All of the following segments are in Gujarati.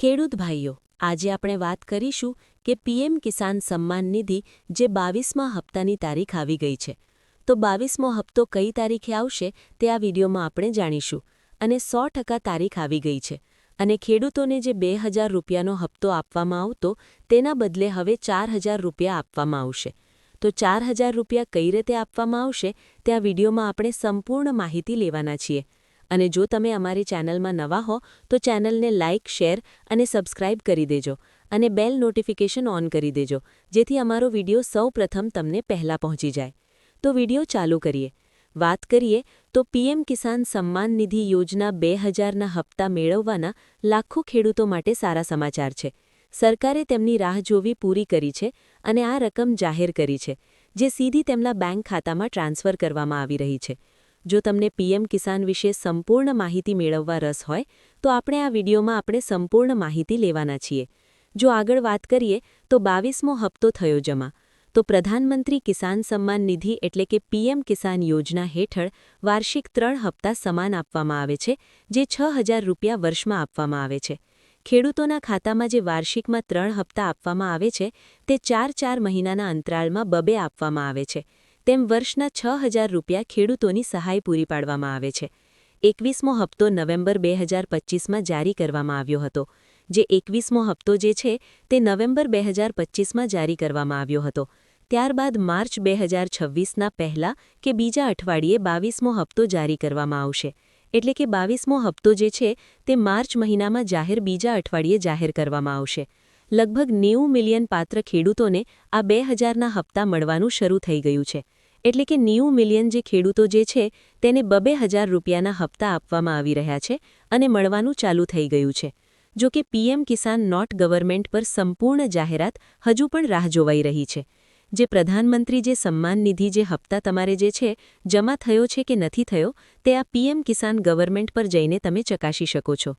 ખેડૂત ભાઈઓ, આજે આપણે વાત કરીશું કે પીએમ કિસાન સન્માન નિધિ જે 22મા હપ્તાની તારીખ આવી ગઈ છે. તો 22મો હપ્તો કઈ તારીખે આવશે તે આ વિડીયોમાં આપણે જાણીશું. અને 100% તારીખ આવી ગઈ છે. અને ખેડૂતોને જે 2000 રૂપિયાનો હપ્તો આપવામાં આવતો તેના બદલે હવે 4000 રૂપિયા આપવામાં આવશે. તો 4000 રૂપિયા કઈ રીતે આપવામાં આવશે તે આ વિડીયોમાં આપણે સંપૂર્ણ માહિતી લેવાના છીએ. અને જો તમે અમારી ચેનલમાં નવા હો તો ચેનલને લાઇક, શેર અને સબસ્ક્રાઇબ કરી દેજો અને બેલ નોટિફિકેશન ઓન કરી દેજો, જેથી અમારો વિડીયો સૌપ્રથમ તમને પહેલા પહોંચી જાય. તો વિડીયો ચાલુ કરીએ. વાત કરીએ તો પીએમ કિસાન સન્માન નિધિ યોજના 2000ના હપ્તા મેળવવાના લાખો ખેડૂતો માટે સારા સમાચાર છે. સરકારે તેમની રાહ જોવી પૂરી કરી છે અને આ રકમ જાહેર કરી છે, જે સીધી તેમના બેંક ખાતામાં ટ્રાન્સફર કરવામાં આવી રહી છે. જો તમને પીએમ કિસાન વિશે સંપૂર્ણ માહિતી મેળવવા રસ હોય તો આપણે આ વિડીયોમાં સંપૂર્ણ માહિતી લેવાના છીએ. જો આગળ વાત કરીએ તો 22મો હપ્તો થયો જમા. તો પ્રધાનમંત્રી કિસાન સન્માન નિધિ એટલે કે પીએમ કિસાન યોજના હેઠળ વાર્ષિક 3 હપ્તા સમાન આપવામાં આવે છે, જે 6000 રૂપિયા વર્ષમાં આપવામાં આવે છે. ખેડૂતોના ખાતામાં જે વાર્ષિકમાં 3 હપ્તા આપવામાં આવે છે તે 4 મહિનાના અંતરાળમાં બબે આપવામાં આવે છે. તેમ વર્ષના 6000 રૂપિયા ખેડૂતોની સહાય પૂરી પાડવામાં આવે છે. 21મો હપ્તો નવેમ્બર 2025માં જારી કરવામાં આવ્યો હતો. જે 21મો હપ્તો જે છે તે નવેમ્બર 2025માં જારી કરવામાં આવ્યો હતો. ત્યારબાદ માર્ચ 2026ના પહેલા કે બીજા અઠવાડિયે 22મો હપ્તો જારી કરવામાં આવશે. એટલે કે 22મો હપ્તો જે છે તે માર્ચ મહિનામાં બીજા અઠવાડિયે જાહેર કરવામાં આવશે. લગભગ 90 મિલિયન પાત્ર ખેડૂતોને આ 2000ના હપ્તા મળવાનું શરૂ થઈ ગયું છે. એટલે કે 90 મિલિયન જે ખેડૂતો જે છે તેને 2000 રૂપિયાના હપ્તા આપવામાં આવી રહ્યા છે અને મળવાનું ચાલુ થઈ ગયું છે. જો કે પીએમ કિસાન નોટ ગવર્મેન્ટ પર સંપૂર્ણ જાહેરાત હજુ પણ રાહ જોવાઈ રહી છે. જે પ્રધાનમંત્રી જે સન્માન નિધિ જે હપ્તા તમારે જે છે જમા થયો છે કે નથી થયો તે આ પીએમ કિસાન ગવર્મેન્ટ પર જઈને તમે ચકાસી શકો છો.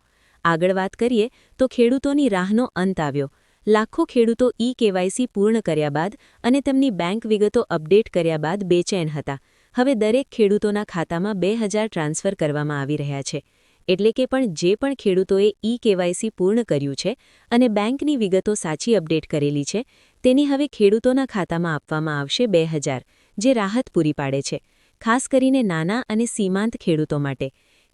આગળ વાત કરીએ તો ખેડૂતોની રાહનો અંત આવ્યો. લાખો ખેડૂતો કેવાયસી પૂર્ણ કર્યા બાદ અને તેમની બેંક વિગતો અપડેટ કર્યા બાદ બેચેન હતા. હવે દરેક ખેડૂતોના ખાતામાં 2000 ટ્રાન્સફર કરવામાં આવી રહ્યા છે. એટલે કે જે પણ ખેડૂતોએ કેવાયસી પૂર્ણ કર્યું છે અને બેંકની વિગતો સાચી અપડેટ કરેલી છે તેની હવે ખેડૂતોના ખાતામાં આપવામાં આવશે 2000, જે રાહત પૂરી પાડે છે. ખાસ કરીને નાના અને સીમાંત ખેડૂતો માટે.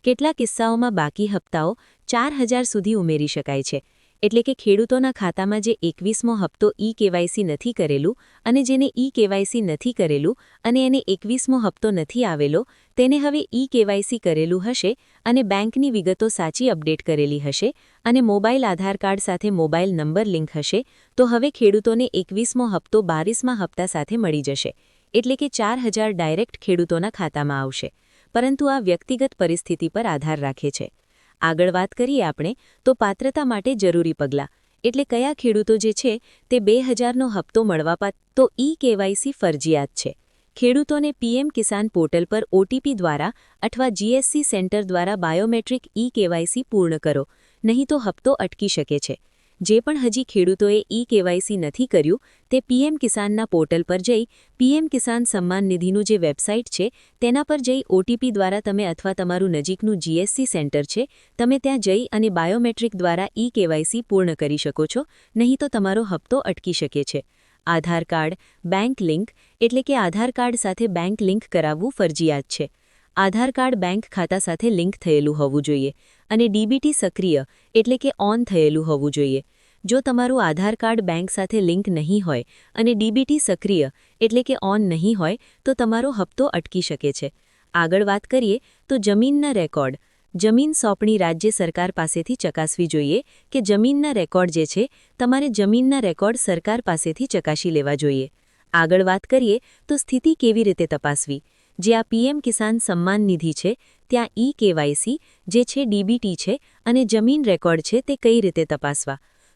કેટલાક કિસ્સાઓમાં બાકી હપ્તાઓ 4000 સુધી ઉમેરી શકાય છે. એટલે કે ખેડૂતોના ખાતામાં જે 21મો હપ્તો કેવાયસી નથી કરેલું અને જેને કેવાયસી નથી કરેલું અને એને 21મો હપ્તો નથી આવેલો તેને હવે કેવાયસી કરેલું હશે અને બેંકની વિગતો સાચી અપડેટ કરેલી હશે અને મોબાઈલ આધાર કાર્ડ સાથે મોબાઈલ નંબર લિંક હશે તો હવે ખેડૂતોને 21મો હપ્તો 22મા હપ્તા સાથે મળી જશે. એટલે કે 4000 ડાયરેક્ટ ખેડૂતોના ખાતામાં આવશે. પરંતુ આ વ્યક્તિગત પરિસ્થિતિ પર આધાર રાખે છે. આગળ વાત કરીએ આપણે તો પાત્રતા માટે જરૂરી પગલાં. એટલે કયા ખેડૂતો જે છે તે 2000નો હપ્તો મળવાપાત્ર તો કેવાયસી ફરજિયાત છે. ખેડૂતોને પીએમ કિસાન પોર્ટલ પર ઓટીપી દ્વારા અથવા જીએસસી સેન્ટર દ્વારા બાયોમેટ્રિક કેવાયસી પૂર્ણ કરો, નહીં તો હપ્તો અટકી શકે છે. જે પણ હજી ખેડૂતોએ કેવાયસી નથી કર્યું તે પીએમ કિસાનના પોર્ટલ પર જઈ પીએમ કિસાન સન્માન નિધિનું જે વેબસાઇટ છે તેના પર જઈ ઓટીપી દ્વારા તમે અથવા તમારું નજીકનું જીએસસી સેન્ટર છે તમે ત્યાં જઈ અને બાયોમેટ્રિક દ્વારા કેવાયસી પૂર્ણ કરી શકો છો, નહીં તો તમારો હપ્તો અટકી શકે છે. આધાર કાર્ડ, બેંક લિંક એટલે કે આધાર કાર્ડ સાથે બેંક લિંક કરાવવું ફરજિયાત છે. આધાર કાર્ડ બેંક ખાતા સાથે લિંક થયેલું હોવું જોઈએ અને ડીબીટી સક્રિય એટલે કે ઓન થયેલું હોવું જોઈએ. જો તમારું આધાર કાર્ડ બેંક સાથે લિંક નહીં હોય અને ડીબીટી સક્રિય એટલે કે ઓન નહીં હોય તો તમારો હપ્તો અટકી શકે છે. આગળ વાત કરીએ તો જમીનના રેકોર્ડ. જમીન સોંપણી રાજ્ય સરકાર પાસેથી ચકાસવી જોઈએ કે જમીનના રેકોર્ડ જે છે તમારે જમીનના રેકોર્ડ સરકાર પાસેથી ચકાસી લેવા જોઈએ. આગળ વાત કરીએ તો સ્થિતિ કેવી રીતે તપાસવી. જે આ પીએમ કિસાન સન્માન નિધિ છે ત્યાં કેવાયસી જે છે ડીબીટી છે અને જમીન રેકોર્ડ છે તે કઈ રીતે તપાસવા.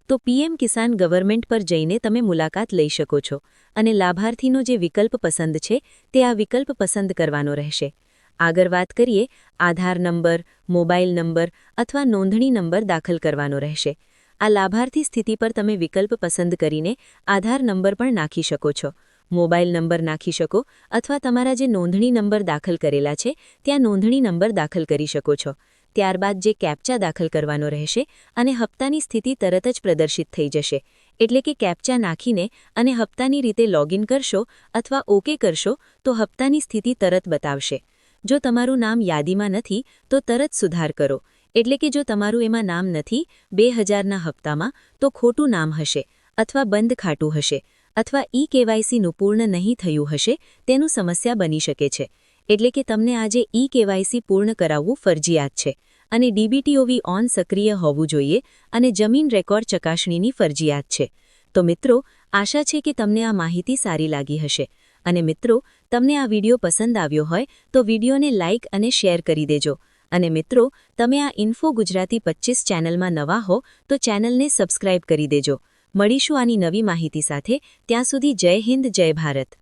તો પીએમ કિસાન ગવર્મેન્ટ પર જઈને તમે મુલાકાત લઈ શકો છો અને લાભાર્થીનો જે વિકલ્પ પસંદ છે તે આ વિકલ્પ પસંદ કરવાનો રહેશે. આગળ વાત કરીએ આધાર નંબર, મોબાઈલ નંબર અથવા નોંધણી નંબર દાખલ કરવાનો રહેશે. આ લાભાર્થી સ્થિતિ પર તમે વિકલ્પ પસંદ કરીને આધાર નંબર પણ નાખી શકો છો, મોબાઈલ નંબર નાખી શકો અથવા તમારા જે નોંધણી નંબર દાખલ કરેલા છે ત્યાં નોંધણી નંબર દાખલ કરી શકો છો. ત્યારબાદ જે કેપ્ચા દાખલ કરવાનો રહેશે અને હપ્તાની સ્થિતિ તરત જ પ્રદર્શિત થઈ જશે. એટલે કે કેપ્ચા નાખીને અને હપ્તાની રીતે લોગિન કરશો અથવા ઓકે કરશો તો હપ્તાની સ્થિતિ તરત બતાવશે. જો તમારું નામ યાદીમાં નથી તો તરત સુધાર કરો. એટલે કે જો તમારું એમાં નામ નથી 2000ના હપ્તામાં તો ખોટું નામ હશે અથવા બંધ ખાતું હશે અથવા ઈ-કેવાયસીનું પૂર્ણ નહીં થયું હશે તેનું સમસ્યા બની શકે છે. એટલે કે તમને આજે ઈ-કેવાયસી પૂર્ણ કરાવવું ફરજિયાત છે અને ડીબીટીઓવી ઓન સક્રિય હોવું જોઈએ અને જમીન રેકોર્ડ ચકાસણીની ફરજિયાત છે. તો મિત્રો, આશા છે કે તમને આ માહિતી સારી લાગી હશે અને મિત્રો, તમને આ વિડિયો પસંદ આવ્યો હોય તો વિડિયોને લાઇક અને શેર કરી દેજો. અને મિત્રો, તમે આ ઇન્ફો ગુજરાતી 25 ચેનલમાં નવા હો તો ચેનલને સબસ્ક્રાઇબ કરી દેજો. મળીશું આની નવી માહિતી સાથે. ત્યાં સુધી જય હિન્દ, જય ભારત.